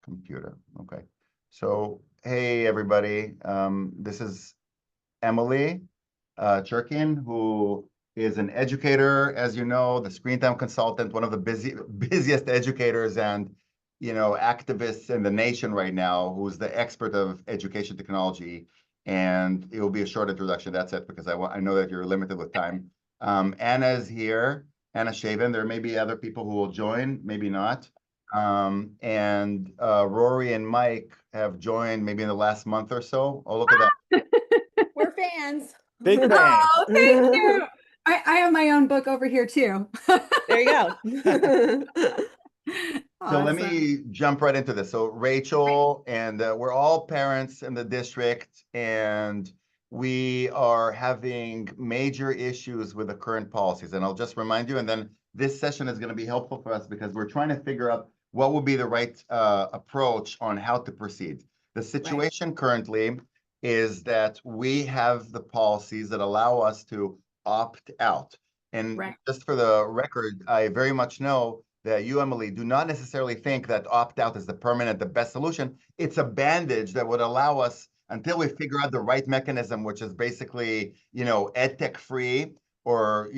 Computer. Okay. So, hey, everybody. This is Emily Cherkin, who is an educator, as you know, the screen time consultant, one of the busiest educators and, activists in the nation right now, who's the expert of education technology. And it will be a short introduction. That's it, because I know that you're limited with time. Anna is here. Anna Shaven. There may be other people who will join, maybe not. And Rory and Mike have joined maybe in the last month or so. Oh, look at that. We're fans. Big fan. Oh, thank you. I have my own book over here too. There you go. So let me jump right into this. So Rachel and we're all parents in the district, and we are having major issues with the current policies. And I'll just remind you, and then this session is going to be helpful for us because we're trying to figure out what would be the right approach on how to proceed. The situation currently is that we have the policies that allow us to opt out. And just for the record, I very much know that you, Emily, do not necessarily think that opt-out is the best solution. It's a bandage that would allow us, until we figure out the right mechanism, which is basically, ed tech free, or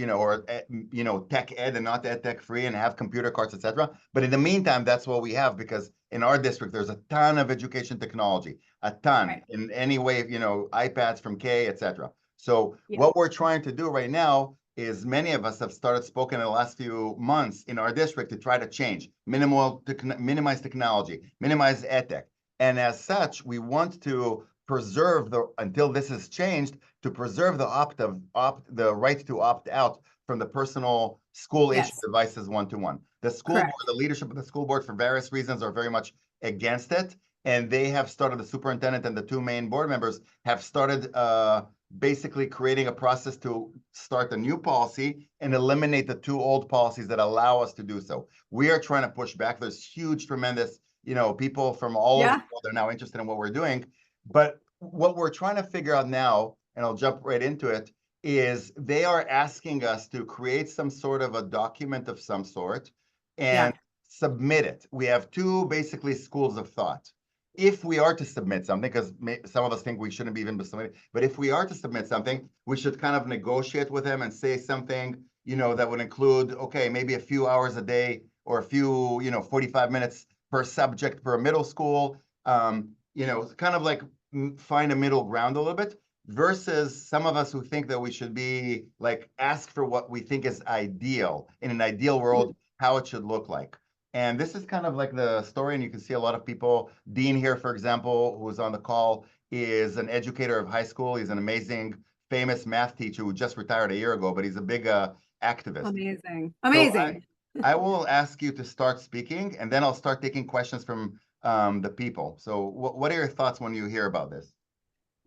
tech ed and not ed tech free, and have computer cards, etc. But in the meantime, that's what we have, because in our district, there's a ton of education technology, a ton, in any way, iPads from K, etc. So what we're trying to do right now is, many of us have started spoken in the last few months in our district to try to change, minimize technology, minimize edtech. And as such, we want to preserve until this is changed, to preserve the right to opt out from the personal school issue devices one-to-one. The school board, the leadership of the school board, for various reasons, are very much against it. And they have started, the superintendent and the two main board members have started basically creating a process to start a new policy and eliminate the two old policies that allow us to do so. We are trying to push back. There's huge, tremendous, people from all over the world that are now interested in what we're doing. But what we're trying to figure out now, and I'll jump right into it, is they are asking us to create some sort of a document of some sort and submit it. We have two basically schools of thought. If we are to submit something, because some of us think we shouldn't be even submitting, but if we are to submit something, we should kind of negotiate with them and say something, that would include, okay, maybe a few hours a day, or a few, 45 minutes per subject per middle school, kind of like find a middle ground a little bit, versus some of us who think that we should be like, ask for what we think is ideal, in an ideal world, how it should look like. And this is kind of like the story, and you can see a lot of people. Dean here, for example, who's on the call, is an educator of high school. He's an amazing, famous math teacher who just retired a year ago, but he's a big activist. Amazing. So I will ask you to start speaking, and then I'll start taking questions from the people. So what are your thoughts when you hear about this?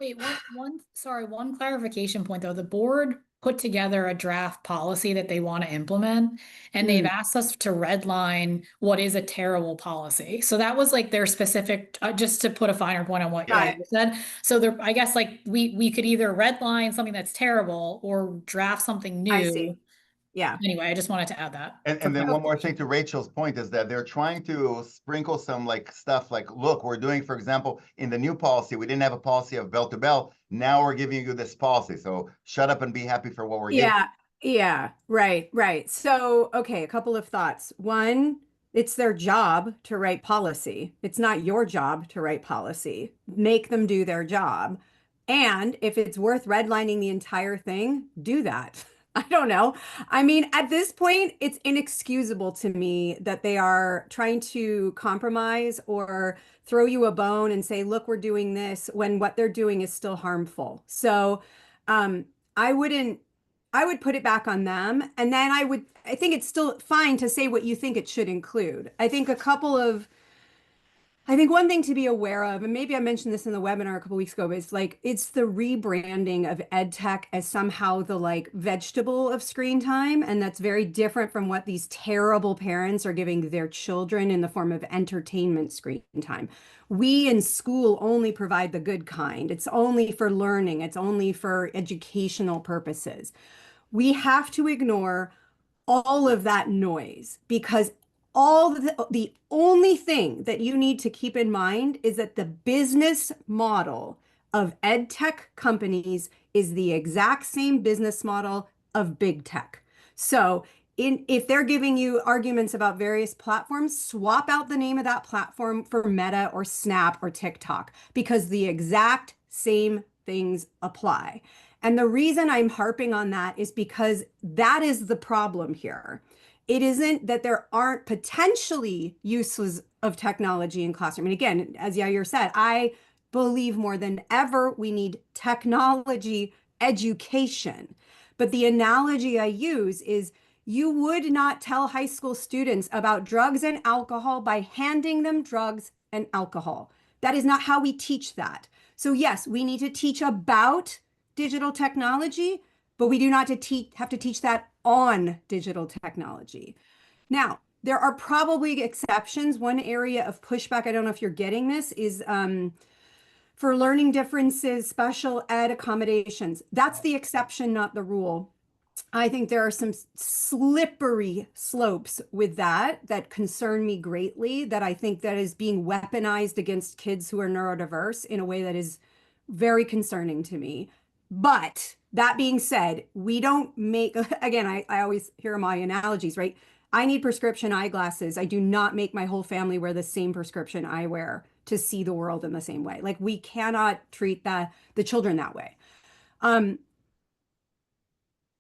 Wait, one clarification point though. The board put together a draft policy that they want to implement, and they've asked us to redline what is a terrible policy. So that was like their specific, just to put a finer point on what you said. So I guess like we could either redline something that's terrible or draft something new. I see. Yeah. Anyway, I just wanted to add that. And then one more thing to Rachel's point is that they're trying to sprinkle some stuff like, look, we're doing, for example, in the new policy, we didn't have a policy of bell to bell. Now we're giving you this policy. So shut up and be happy for what we're giving. Yeah. Right. So, okay, a couple of thoughts. One, it's their job to write policy. It's not your job to write policy. Make them do their job. And if it's worth redlining the entire thing, do that. I don't know. I mean, at this point, it's inexcusable to me that they are trying to compromise or throw you a bone and say, look, we're doing this, when what they're doing is still harmful. So I would put it back on them. And then I think it's still fine to say what you think it should include. I think one thing to be aware of, and maybe I mentioned this in the webinar a couple weeks ago, but it's the rebranding of ed tech as somehow the vegetable of screen time. And that's very different from what these terrible parents are giving their children in the form of entertainment screen time. We in school only provide the good kind. It's only for learning. It's only for educational purposes. We have to ignore all of that noise, because the only thing that you need to keep in mind is that the business model of ed tech companies is the exact same business model of big tech. So if they're giving you arguments about various platforms, swap out the name of that platform for Meta or Snap or TikTok, because the exact same things apply. And the reason I'm harping on that is because that is the problem here. It isn't that there aren't potentially uses of technology in classroom. And again, as Yair said, I believe more than ever we need technology education. But the analogy I use is you would not tell high school students about drugs and alcohol by handing them drugs and alcohol. That is not how we teach that. So yes, we need to teach about digital technology, but we do not have to teach that on digital technology. Now, there are probably exceptions. One area of pushback, I don't know if you're getting this, is for learning differences, special ed accommodations. That's the exception, not the rule. I think there are some slippery slopes with that concern me greatly, that I think that is being weaponized against kids who are neurodiverse in a way that is very concerning to me. But that being said, we don't make, again, I always hear my analogies, right? I need prescription eyeglasses. I do not make my whole family wear the same prescription eyewear to see the world in the same way. Like, we cannot treat the children that way.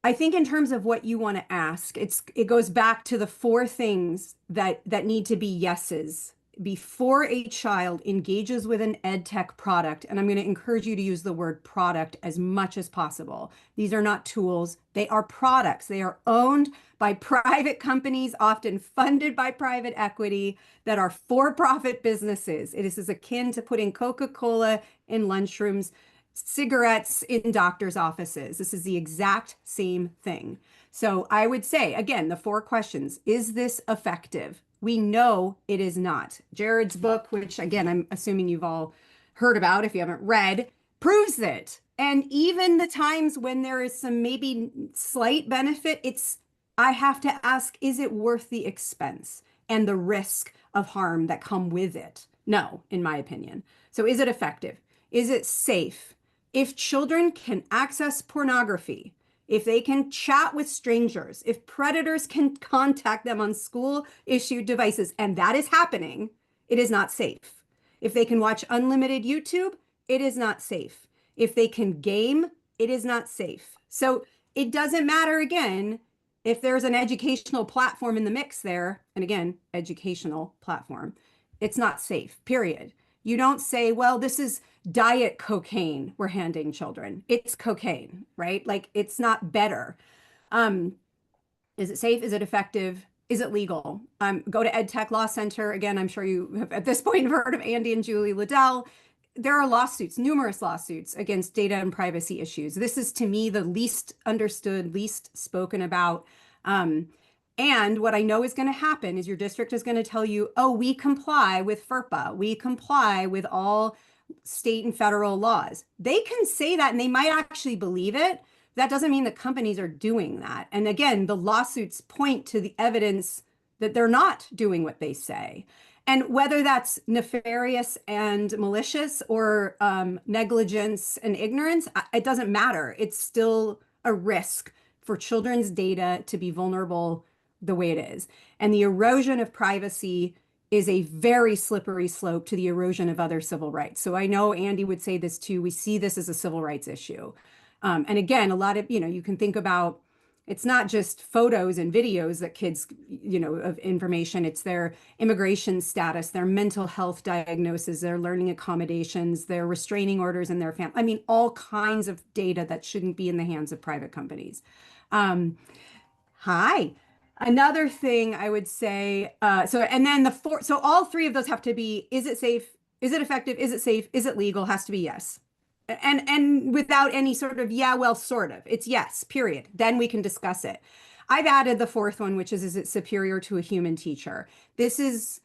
I think in terms of what you want to ask, it goes back to the four things that need to be yeses before a child engages with an ed tech product. And I'm going to encourage you to use the word product as much as possible. These are not tools. They are products. They are owned by private companies, often funded by private equity, that are for-profit businesses. It is akin to putting Coca-Cola in lunchrooms, cigarettes in doctors' offices. This is the exact same thing. So I would say, again, the four questions: is this effective? We know it is not. Jared's book, which again, I'm assuming you've all heard about if you haven't read, proves it. And even the times when there is some maybe slight benefit, I have to ask, is it worth the expense and the risk of harm that come with it? No, in my opinion. So is it effective? Is it safe? If children can access pornography, if they can chat with strangers, if predators can contact them on school-issued devices, and that is happening, it is not safe. If they can watch unlimited YouTube, it is not safe. If they can game, it is not safe. So it doesn't matter, again, if there's an educational platform in the mix there, and again, educational platform, it's not safe, period. You don't say, well, this is diet cocaine we're handing children. It's cocaine, right? Like, it's not better. Is it safe? Is it effective? Is it legal? Go to EdTech Law Center. Again, I'm sure you have at this point heard of Andy and Julie Liddell. There are lawsuits, numerous lawsuits against data and privacy issues. This is, to me, the least understood, least spoken about. And what I know is going to happen is your district is going to tell you, oh, we comply with FERPA. We comply with all state and federal laws. They can say that and they might actually believe it. That doesn't mean the companies are doing that. And again, the lawsuits point to the evidence that they're not doing what they say. And whether that's nefarious and malicious or negligence and ignorance, it doesn't matter. It's still a risk for children's data to be vulnerable the way it is. And the erosion of privacy is a very slippery slope to the erosion of other civil rights. So I know Andy would say this too. We see this as a civil rights issue. And again, a lot of, you can think about, it's not just photos and videos that kids, of information. It's their immigration status, their mental health diagnosis, their learning accommodations, their restraining orders in their family. I mean, all kinds of data that shouldn't be in the hands of private companies. Hi. Another thing I would say, and then so all three of those have to be, is it safe? Is it effective? Is it safe? Is it legal? Has to be yes. And without any sort of, yeah, well, sort of. It's yes, period. Then we can discuss it. I've added the fourth one, which is it superior to a human teacher? This is,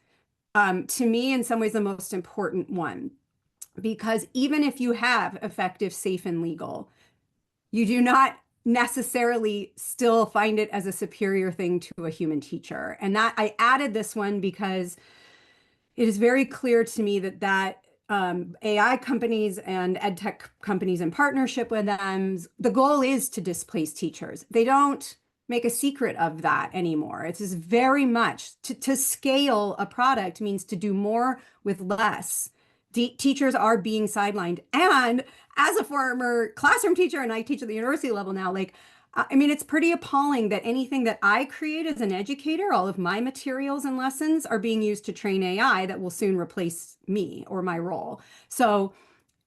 to me, in some ways, the most important one. Because even if you have effective, safe, and legal, you do not necessarily still find it as a superior thing to a human teacher. And that I added this one because it is very clear to me that AI companies and ed tech companies in partnership with them, the goal is to displace teachers. They don't make a secret of that anymore. It's just very much to scale a product means to do more with less. Teachers are being sidelined. And as a former classroom teacher, and I teach at the university level now, like, I mean, it's pretty appalling that anything that I create as an educator, all of my materials and lessons are being used to train AI that will soon replace me or my role. So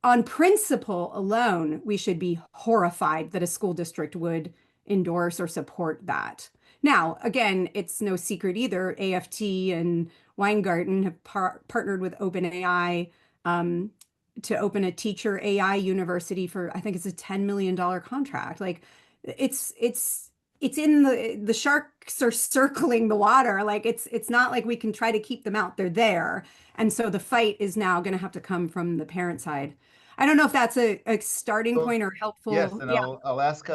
on principle alone, we should be horrified that a school district would endorse or support that. Now, again, it's no secret either. AFT and Weingarten have partnered with OpenAI to open a teacher AI university for, I think it's a $10 million contract. Like it's in the sharks are circling the water. Like it's not like we can try to keep them out. They're there. And so the fight is now going to have to come from the parent side. I don't know if that's a starting point or helpful. Yes, and Yeah. I'll ask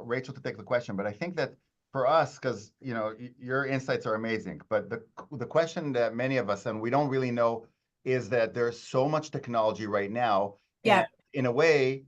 Rachel to take the question, but I think that for us, because your insights are amazing, but the question that many of us, and we don't really know, is that there's so much technology right now, Yeah. and in a way,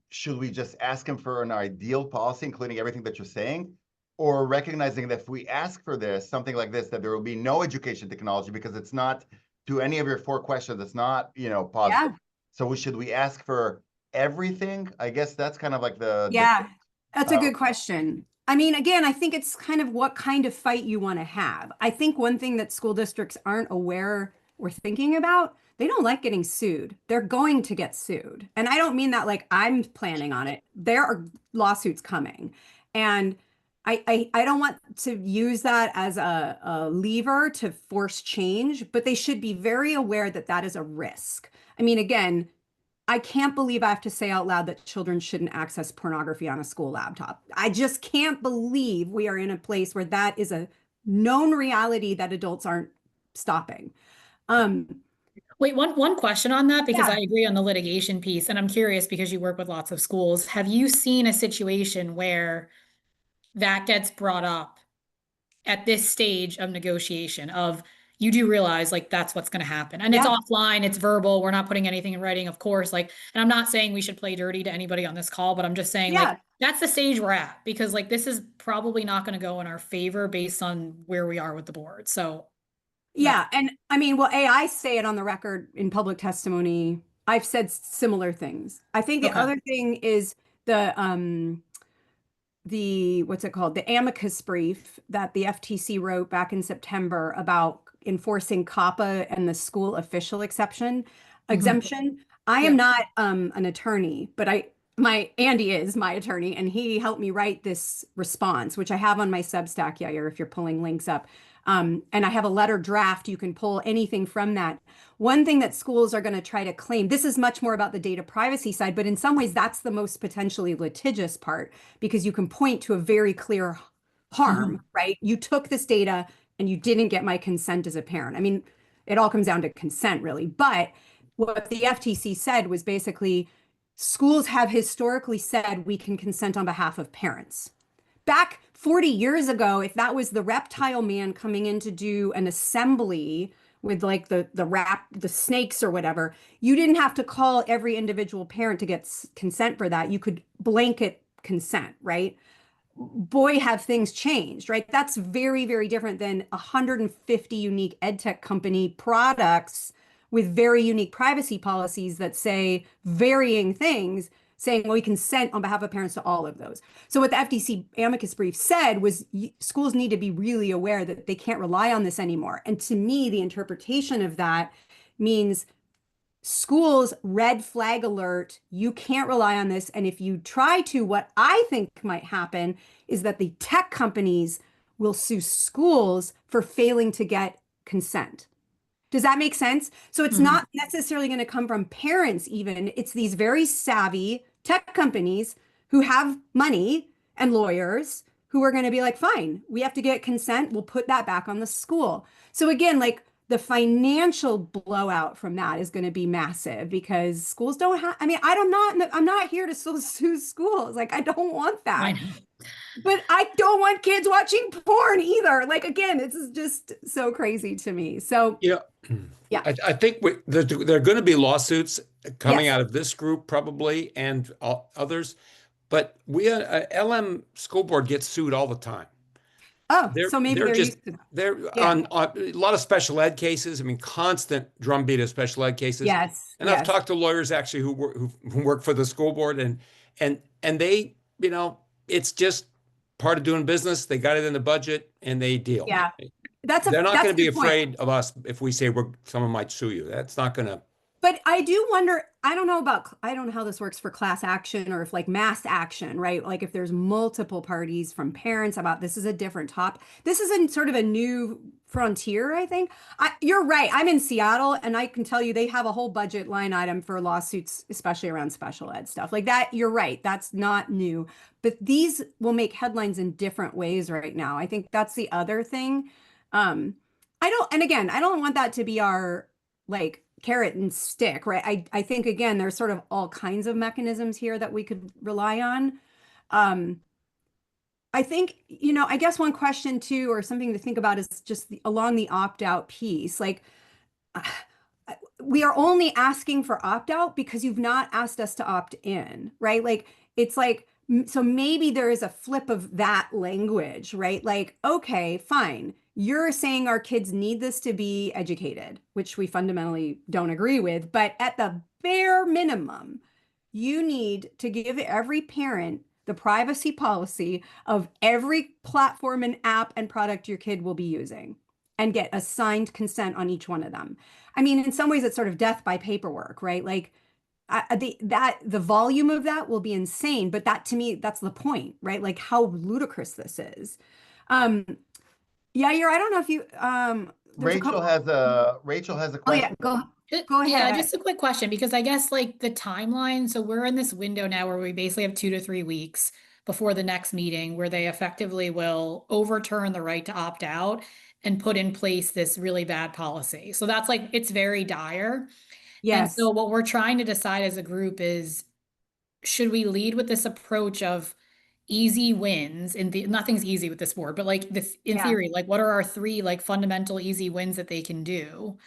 should we just ask him for an ideal policy, including everything that you're saying, or recognizing that if we ask for this, something like this, that there will be no education technology because it's not, to any of your 4 questions, it's not, positive. Yeah. So should we ask for everything? I guess that's kind of like Yeah, that's a good question. I mean, again, I think it's kind of what kind of fight you want to have. I think one thing that school districts aren't aware or thinking about, they don't like getting sued. They're going to get sued. And I don't mean that like I'm planning on it. There are lawsuits coming. And I don't want to use that as a lever to force change, but they should be very aware that that is a risk. I mean, again, I can't believe I have to say out loud that children shouldn't access pornography on a school laptop. I just can't believe we are in a place where that is a known reality that adults aren't stopping. Wait, one question on that, because Yeah. I agree on the litigation piece, and I'm curious because you work with lots of schools. Have you seen a situation where that gets brought up at this stage of negotiation of you do realize like that's what's going to happen, and it's Yeah. offline, it's verbal, we're not putting anything in writing, of course, like, and I'm not saying we should play dirty to anybody on this call, but I'm just saying like Yeah. that's the stage we're at, because like this is probably not going to go in our favor based on where we are with the board. So Yeah. And I mean, well, AI say it on the record in public testimony. I've said similar things. I think the okay. other thing is the what's it called? The amicus brief that the FTC wrote back in September about enforcing COPPA and the school official exemption. I am not an attorney, but Andy is my attorney, and he helped me write this response, which I have on my Substack, Yair, if you're pulling links up. And I have a letter draft. You can pull anything from that. One thing that schools are going to try to claim, this is much more about the data privacy side, but in some ways that's the most potentially litigious part because you can point to a very clear harm, right? You took this data and you didn't get my consent as a parent. I mean, it all comes down to consent, really. But what the FTC said was basically schools have historically said we can consent on behalf of parents. Back 40 years ago, if that was the reptile man coming in to do an assembly with like the snakes or whatever, you didn't have to call every individual parent to get consent for that. You could blanket consent, right? Boy, have things changed, right? That's very, very different than 150 unique edtech company products with very unique privacy policies that say varying things, saying, well, we consent on behalf of parents to all of those. So what the FTC amicus brief said was schools need to be really aware that they can't rely on this anymore. And to me, the interpretation of that means schools red flag alert, you can't rely on this. And if you try to, what I think might happen is that the tech companies will sue schools for failing to get consent. Does that make sense? So it's not necessarily going to come from parents even. It's these very savvy tech companies who have money and lawyers who are going to be like, fine, we have to get consent. We'll put that back on the school. So again, like the financial blowout from that is going to be massive because schools don't have, I mean, I'm not here to sue schools. Like, I don't want I that. know. But I don't want kids watching porn either. Like, again, this is just so crazy to me. So, Yeah. yeah. I think there are going to be lawsuits coming Yes. out of this group probably and others, but LM school board gets sued all the time. Oh, so maybe They're they're just used to that. they're Yeah. on a lot of special ed cases. I mean, constant drumbeat of special ed cases. Yes. And I've Yes. talked to lawyers actually who work for the school board, and they, it's just part of doing business. They got it in the budget and they deal. Yeah. That's They're not a going to be good point. afraid of us if we say someone might sue you. That's not going to. But I do wonder, I don't know how this works for class action or if like mass action, right? Like if there's multiple parties from parents about this is a different top. This is a sort of a new frontier, I think. You're right. I'm in Seattle and I can tell you they have a whole budget line item for lawsuits, especially around special ed stuff. Like that, you're right. That's not new. But these will make headlines in different ways right now. I think that's the other thing. And again, I don't want that to be our like carrot and stick, right? I think again, there's sort of all kinds of mechanisms here that we could rely on. I think, I guess one question too, or something to think about is just along the opt-out piece. Like, we are only asking for opt-out because you've not asked us to opt in, right? Like, it's like, so maybe there is a flip of that language, right? Like, okay, fine. You're saying our kids need this to be educated, which we fundamentally don't agree with. But at the bare minimum, you need to give every parent the privacy policy of every platform and app and product your kid will be using and get assigned consent on each one of them. I mean, in some ways, it's sort of death by paperwork, right? Like, the volume of that will be insane, but that to me, that's the point, right? Like how ludicrous this is. Yeah, I don't know if you there's Rachel has a Oh yeah, question. go Yeah, ahead. just a quick question, because I guess like the timeline, so we're in this window now where we basically have 2 to 3 weeks before the next meeting where they effectively will overturn the right to opt out and put in place this really bad policy. So that's like, it's very dire. And Yes. so what we're trying to decide as a group is, should we lead with this approach of easy wins? Nothing's easy with this board, but like in Yeah. theory, like what are our 3 like fundamental easy wins that they can do?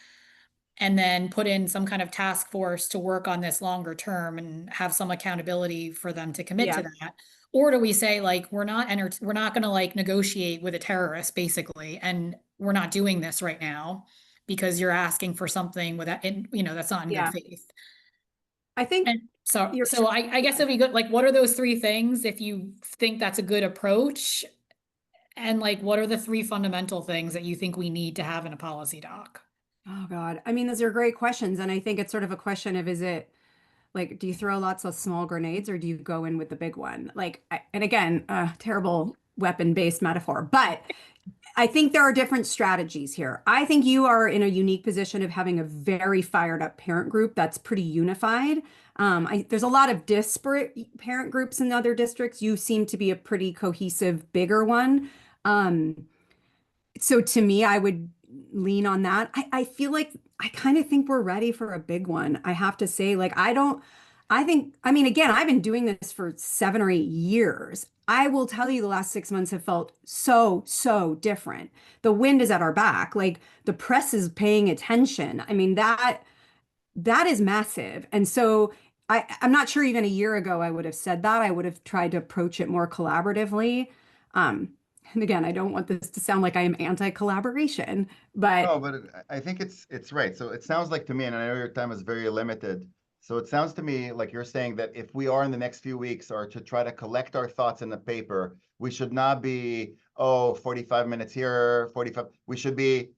And then put in some kind of task force to work on this longer term and have some accountability for them to commit to that. Or do we say like, we're not going to like negotiate with a terrorist basically, and we're not doing this right now because you're asking for something without, that's not in good faith. I think And so I guess it'd be good. Like, what are those 3 things if you think that's a good approach? And like, what are the 3 fundamental things that you think we need to have in a policy doc? Oh God. I mean, those are great questions. And I think it's sort of a question of, is it like, do you throw lots of small grenades or do you go in with the big one? Like, and again, terrible weapon-based metaphor, but I think there are different strategies here. I think you are in a unique position of having a very fired up parent group that's pretty unified. There's a lot of disparate parent groups in other districts. You seem to be a pretty cohesive, bigger one. So to me, I would lean on that. I feel like I kind of think we're ready for a big one. I have to say, like, I mean, again, I've been doing this for 7 or 8 years. I will tell you the last 6 months have felt so different. The wind is at our back. Like the press is paying attention. I mean, that is massive. And so I'm not sure even a year ago I would have said that. I would have tried to approach it more collaboratively. And again, I don't want this to sound like I am anti-collaboration, but No, but I think it's right. So it sounds like to me, and I know your time is very limited. So it sounds to me like you're saying that if we are in the next few weeks or to try to collect our thoughts in the paper, we should not be, 45 minutes here, 45. We should be,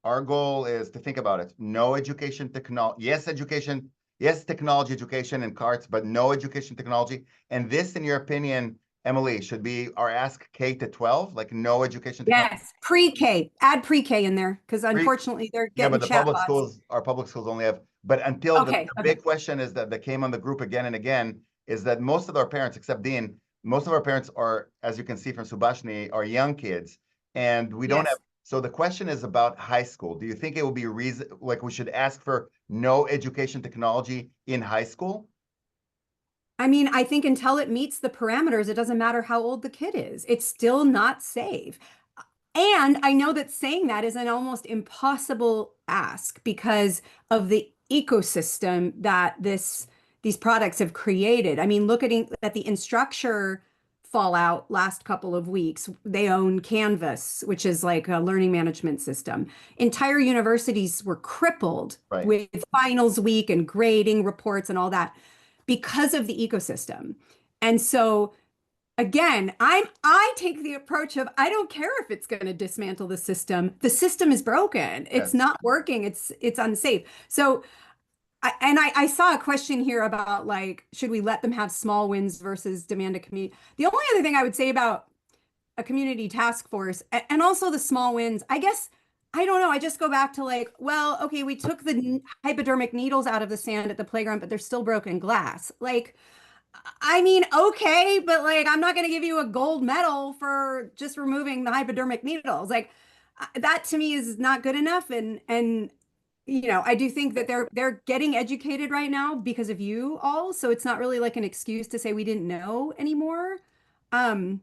our goal is to think about it. No education technology. Yes, education. Yes, technology education and carts, but no education technology. And this, in your opinion, Emily, should be our ask K to 12, like no education technology. yes, pre-K, add pre-K in there because unfortunately they're Yeah, getting but our public schools only have, but until the big question is that came on the group again and again, is that most of our parents, except Dean, most of our parents are, as you can see from Subhashini, are young kids. And we don't have So the question is about high school. Do you think it will be reason like we should ask for no education technology in high school? I mean, I think until it meets the parameters, it doesn't matter how old the kid is. It's still not safe. And I know that saying that is an almost impossible ask because of the ecosystem that these products have created. I mean, look at the Instructure fallout last couple of weeks. They own Canvas, which is like a learning management system. Entire universities were crippled Right. with finals week and grading reports and all that because of the ecosystem. And so again, I take the approach of I don't care if it's going to dismantle the system. The system is broken. It's Yes. not working. It's unsafe. So I saw a question here about like, should we let them have small wins versus demand a community? The only other thing I would say about a community task force and also the small wins, I guess, I don't know. I just go back to like, well, okay, we took the hypodermic needles out of the sand at the playground, but there's still broken glass. Like, I mean, okay, but like, I'm not going to give you a gold medal for just removing the hypodermic needles. Like, that to me is not good enough. And you know, I do think that they're getting educated right now because of you all. So it's not really like an excuse to say we didn't know anymore. And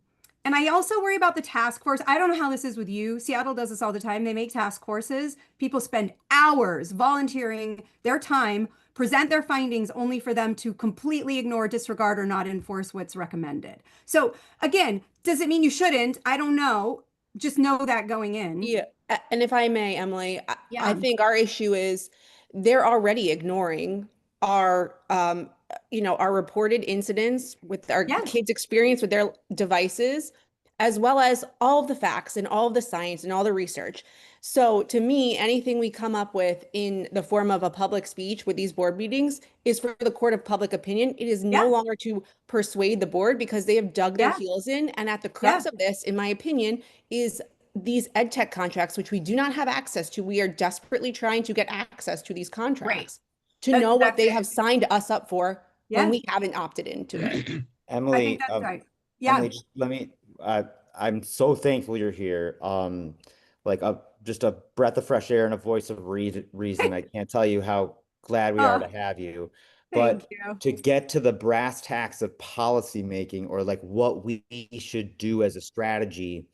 I also worry about the task force. I don't know how this is with you. Seattle does this all the time. They make task forces. People spend hours volunteering their time, present their findings only for them to completely ignore, disregard, or not enforce what's recommended. So again, does it mean you shouldn't? I don't know. Just know that going in. Yeah. And if I may, Emily, I Yeah. think our issue is they're already ignoring our, our reported incidents with our Yes. kids' experience with their devices, as well as all of the facts and all of the science and all the research. So to me, anything we come up with in the form of a public speech with these board meetings is for the court of public opinion. It is no Yeah. longer to persuade the board because they have dug their Yeah. heels in. And at the crux Yeah. of this, in my opinion, is these ed tech contracts, which we do not have access to. We are desperately trying to get access to these contracts to know what they have signed us up for when Yeah. we haven't opted into it. I Emily, think that's right. Yeah. Emily, just let me, I'm so thankful you're here. Like just a breath of fresh air and a voice of reason. I can't tell you how glad we are to have you. Thank But you. to get to the brass tacks of policy making or like what we should do as a strategy,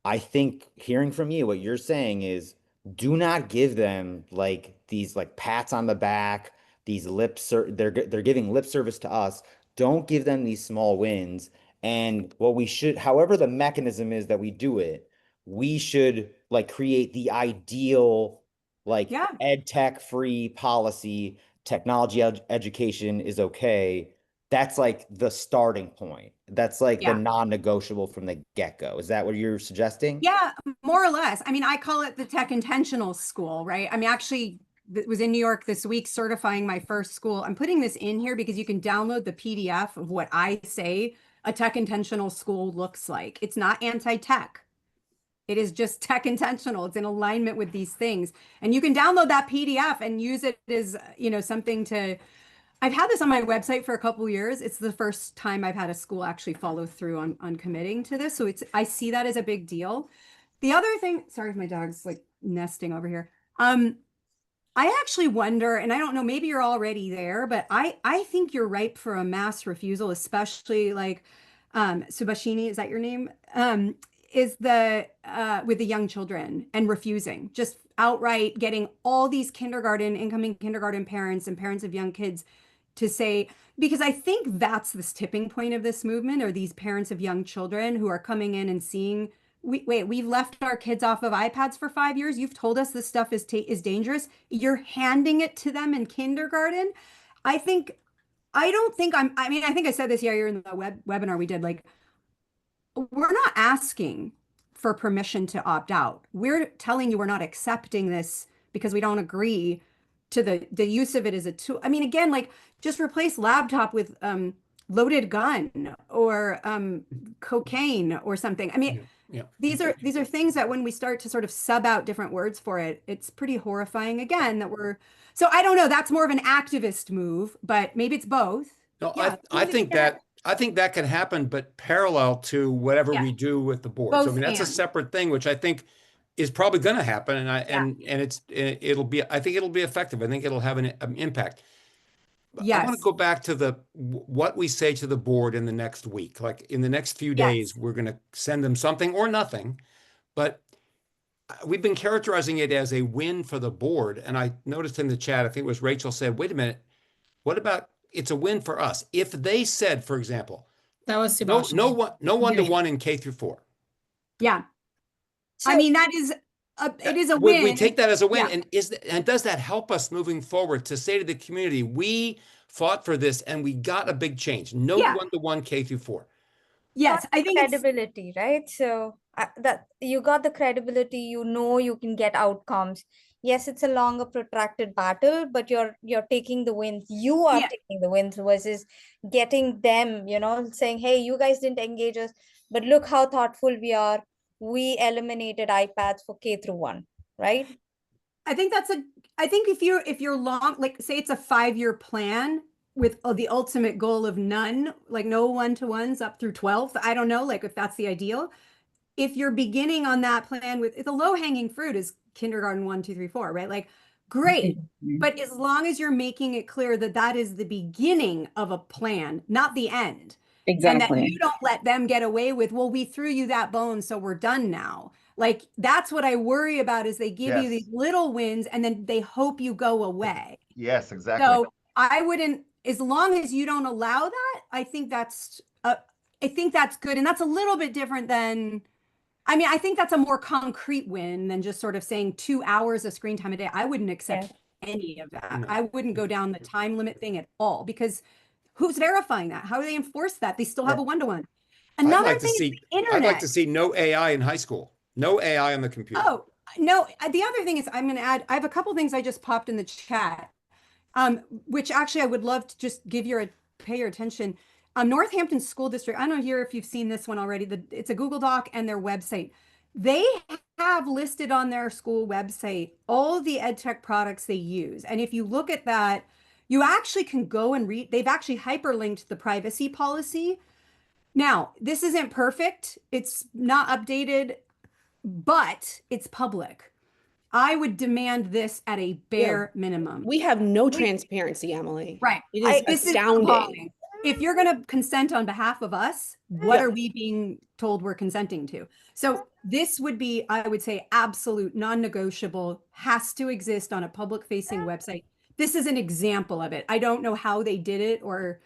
I think hearing from you, what you're saying is do not give them like these like pats on the back, these they're giving lip service to us. Don't give them these small wins. And what we should, however the mechanism is that we do it, we should like create the ideal like Yeah. ed tech free policy, technology education is okay. That's like the starting point. That's like the Yeah. non-negotiable from the get-go. Is that what you're suggesting? Yeah, more or less. I mean, I call it the tech intentional school, right? I mean, actually, was in New York this week certifying my first school. I'm putting this in here because you can download the PDF of what I say a tech intentional school looks like. It's not anti-tech. It is just tech intentional. It's in alignment with these things. And you can download that PDF and use it as, you know, something to I've had this on my website for a couple of years. It's the first time I've had a school actually follow through on committing to this. So I see that as a big deal. The other thing, sorry if my dog's like nesting over here. I actually wonder, and I don't know, maybe you're already there, but I think you're ripe for a mass refusal, especially like Subashini, is that your name? Is the with the young children and refusing, just outright getting all these incoming kindergarten parents and parents of young kids to say, because I think that's this tipping point of this movement, or these parents of young children who are coming in and seeing, we've left our kids off of iPads for 5 years. You've told us this stuff is dangerous. You're handing it to them in kindergarten. I think I said this here in the webinar we did, like, we're not asking for permission to opt out. We're telling you we're not accepting this because we don't agree to the use of it as a tool. I mean, again, like just replace laptop with loaded gun or cocaine or something. I mean, Yeah. these are things that when we start to sort of sub out different words for it, it's pretty horrifying again that so I don't know, that's more of an activist move, but maybe it's both. No, Yeah. I think that can happen, but parallel to whatever Yeah. we do with the board. So I Both mean, that's a and. separate thing, which I think is probably going to happen, and it'll be, I think it'll be effective. I think it'll have an impact. I want to Yes. go back to what we say to the board in the next week. Like in the next few days, we're going to send them something or nothing, but we've been characterizing it as a win for the board. And I noticed in the chat, I think it was Rachel said, wait a minute, what about it's a win for us? If they said, for example, That was no Sebastian. one-to-one in K-4. Yeah. So I mean, it is a Would win. we take that as a win? Yeah. And does that help us moving forward to say to the community, we fought for this and we got a big change. No Yeah. one-to-one K-4. Yes, I think it's credibility, right? So that you got the credibility, you know you can get outcomes. Yes, it's a longer protracted battle, but you're taking the wins. You are Yeah. taking the wins versus getting them, saying, hey, you guys didn't engage us, but look how thoughtful we are. We eliminated iPads for K-1, right? I think if you're long, like say it's a 5-year plan with the ultimate goal of none, like no one-to-ones up through 12th. I don't know, like if that's the ideal. If you're beginning on that plan with the low-hanging fruit is kindergarten 1, 2, 3, 4, right? Like great. But as long as you're making it clear that that is the beginning of a plan, not the end. And that you don't let them get away with, well, we threw you that bone, so we're done now. Like that's what I worry about is they give you these little wins and then they hope you go away. Yes, exactly. So I wouldn't, as long as you don't allow that, I think that's good. And that's a little bit different than, I mean, I think that's a more concrete win than just sort of saying 2 hours of screen time a day. I wouldn't accept any of that. No. I wouldn't go down the time limit thing at all because who's verifying that? How do they enforce that? They still have a one-to-one. Another thing is the internet. I'd like to see no AI in high school. No AI on the computer. Oh, no. The other thing is I'm going to add, I have a couple things I just popped in the chat, which actually I would love to just pay your attention. Northampton School District, I don't know if you've seen this one already. It's a Google Doc and their website. They have listed on their school website all the ed tech products they use. And if you look at that, you actually can go and read, they've actually hyperlinked the privacy policy. Now, this isn't perfect. It's not updated, but it's public. I would demand this at a bare minimum. We have no transparency, Emily. Right. It is astounding. If you're going to consent on behalf of us, what are we being told we're consenting to? So this would be, I would say, absolute non-negotiable, has to exist on a public-facing website. This is an example of it. I don't know how they did it or,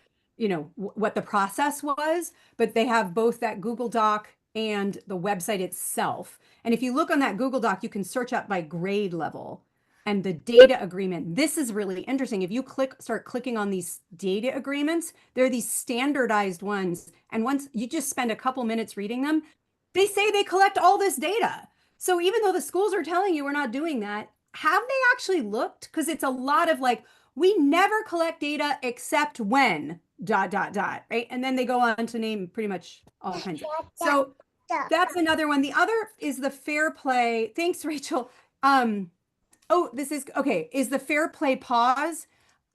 what the process was, but they have both that Google Doc and the website itself. And if you look on that Google Doc, you can search up by grade level and the data agreement. This is really interesting. If you start clicking on these data agreements, they're these standardized ones. And once you just spend a couple minutes reading them, they say they collect all this data. So even though the schools are telling you we're not doing that, have they actually looked? Because it's a lot of like, we never collect data except when ... right? And then they go on to name pretty much all kinds of. So that's another one. The other is the fair play. Thanks, Rachel. This is okay. Is the fair play pause?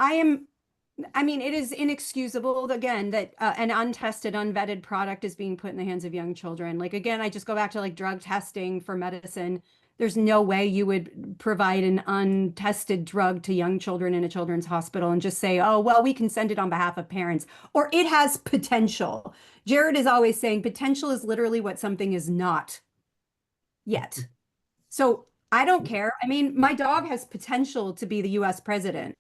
It is inexcusable, again, that an untested, unvetted product is being put in the hands of young children. Like, again, I just go back to like drug testing for medicine. There's no way you would provide an untested drug to young children in a children's hospital and just say, oh, well, we can send it on behalf of parents, or it has potential. Jared is always saying potential is literally what something is not yet. So I don't care. I mean, my dog has potential to be the US president.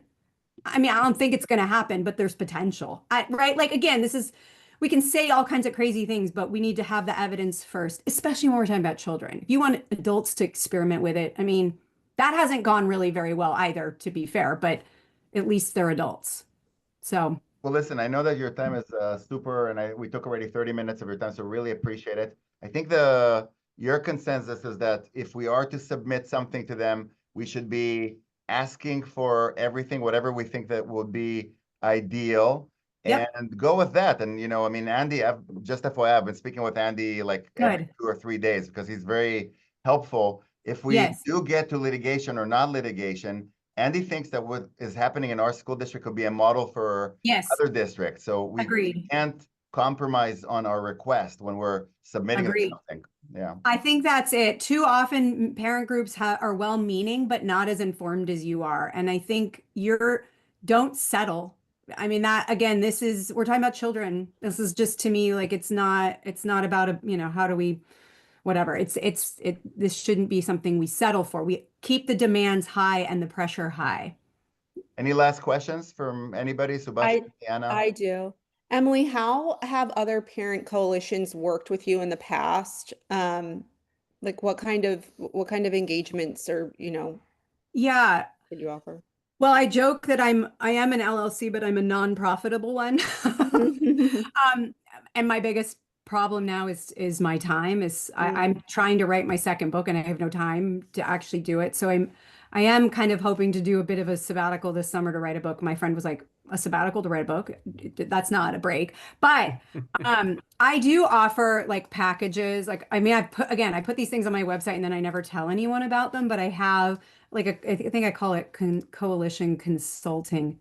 I mean, I don't think it's going to happen, but there's potential, right? Like, again, we can say all kinds of crazy things, but we need to have the evidence first, especially when we're talking about children. If you want adults to experiment with it, I mean, that hasn't gone really very well either, to be fair, but at least they're adults. So. Well, listen, I know that your time is super, and we took already 30 minutes of your time, so really appreciate it. I think your consensus is that if we are to submit something to them, we should be asking for everything, whatever we think that would be ideal. Yep. And go with that. And, Andy, just FYI, I've been speaking with Andy like every 2 or 3 days because he's very helpful. If we do get to litigation or non-litigation, Andy thinks that what is happening in our school district could be a model for other districts. So we can't compromise on our request when we're submitting Agreed. something. Yeah. I think that's it. Too often parent groups are well-meaning, but not as informed as you are. And I think don't settle. I mean, that again, we're talking about children. This is just to me, like, it's not about how do we, whatever. This shouldn't be something we settle for. We keep the demands high and the pressure high. Any last questions from anybody? Sebastian, Anna? I do. Emily, how have other parent coalitions worked with you in the past? Like what kind of engagements or, Yeah. did you offer? Well, I joke that I am an LLC, but I'm a non-profitable one. And my biggest problem now is my time. I'm trying to write my second book and I have no time to actually do it. So I am kind of hoping to do a bit of a sabbatical this summer to write a book. My friend was like, a sabbatical to write a book? That's not a break. But I do offer like packages. Like, I mean, I put these things on my website and then I never tell anyone about them, but I have like I think I call it coalition consulting.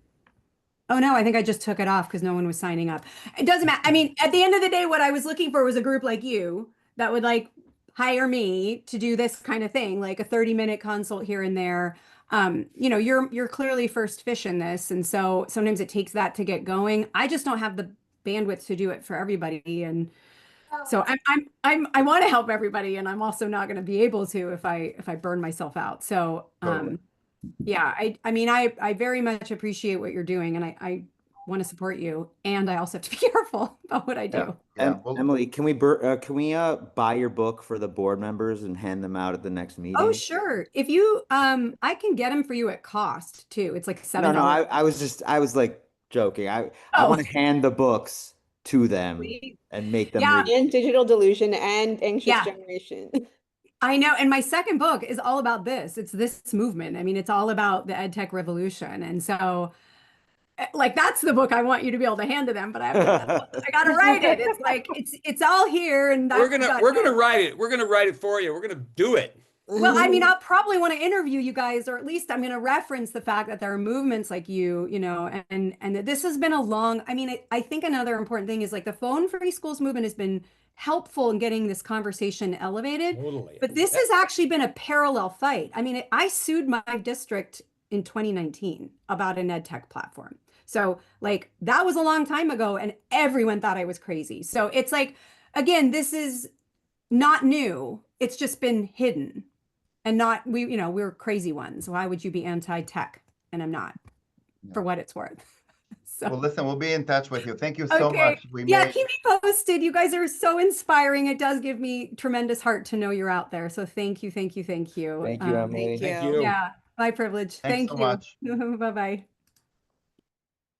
Oh no, I think I just took it off because no one was signing up. It doesn't matter. I mean, at the end of the day, what I was looking for was a group like you that would like hire me to do this kind of thing, like a 30-minute consult here and there. You're clearly first fish in this, and so sometimes it takes that to get going. I just don't have the bandwidth to do it for everybody, and so I want to help everybody, and I'm also not going to be able to if I burn myself out. So Totally. yeah, I mean, I very much appreciate what you're doing, and I want to support you, and I also have to be careful about what I do. Yeah. Well, Emily, can we buy your book for the board members and hand them out at the next meeting? Oh, sure. If you I can get them for you at cost too. It's like $7. No, I was like joking. I Oh. want to hand the books to them Sweet. and make them Yeah. read. And digital delusion and anxious Yeah. generation. I know. And my second book is all about this. It's this movement. I mean, it's all about the ed tech revolution. And so like that's the book I want you to be able to hand to them, but I gotta write it. It's like it's all here and we're gonna write it. We're gonna write it for you. We're gonna do it. Well, I mean, I'll probably want to interview you guys, or at least I'm going to reference the fact that there are movements like you, and that this has been I mean, I think another important thing is like the phone free schools movement has been helpful in getting this conversation elevated. Totally. But this has actually been a parallel fight. I mean, I sued my district in 2019 about an ed tech platform. So like that was a long time ago and everyone thought I was crazy. So it's like, again, this is not new. It's just been hidden. And we're crazy ones. Why would you be anti-tech? And I'm not, for what it's worth. So. Well, listen, we'll be in touch with you. Thank you so much. Keep me posted. You guys are so inspiring. It does give me tremendous heart to know you're out there. So thank you, thank you, thank you. Thank you, Emily. Thank you. Yeah, my privilege. Thanks Thank so you. much. Bye-bye.